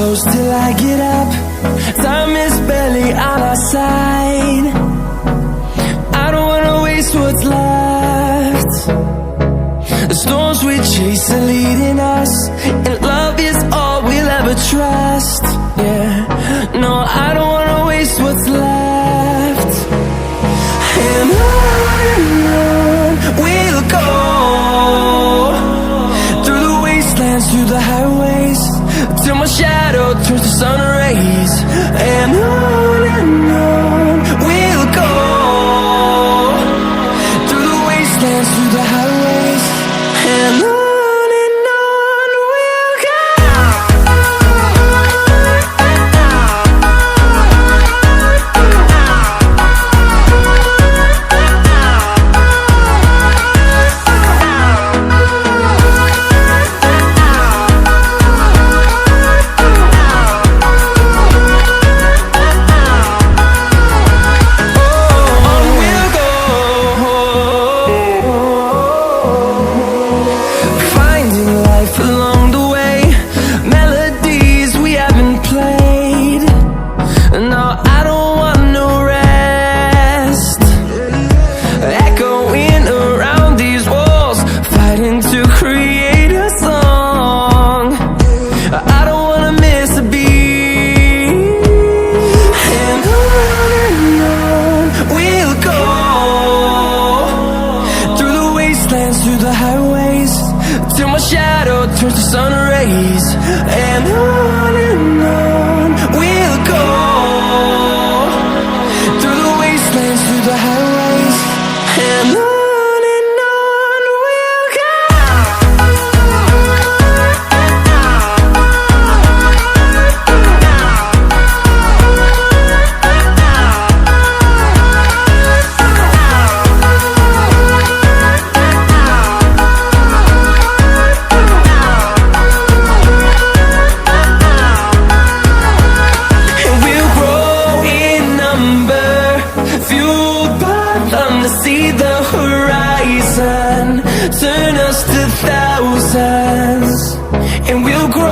close till I get up. Time is barely on our side. I don't wanna waste what's left. The storms we chase are leading us, and love is all we'll ever trust. Yeah, no, I don't wanna waste what's left. And on we'll go, through the wastelands, through the highways, till my shadow turns to sun rays. And on we'll go, through the wastelands, through the highways, and on we'll go. Through the highways, till my shadow turns to sun rays. And on we'll go, through the wastelands, through the highways, and on we'll go. See the horizon turn us to thousands, and we'll grow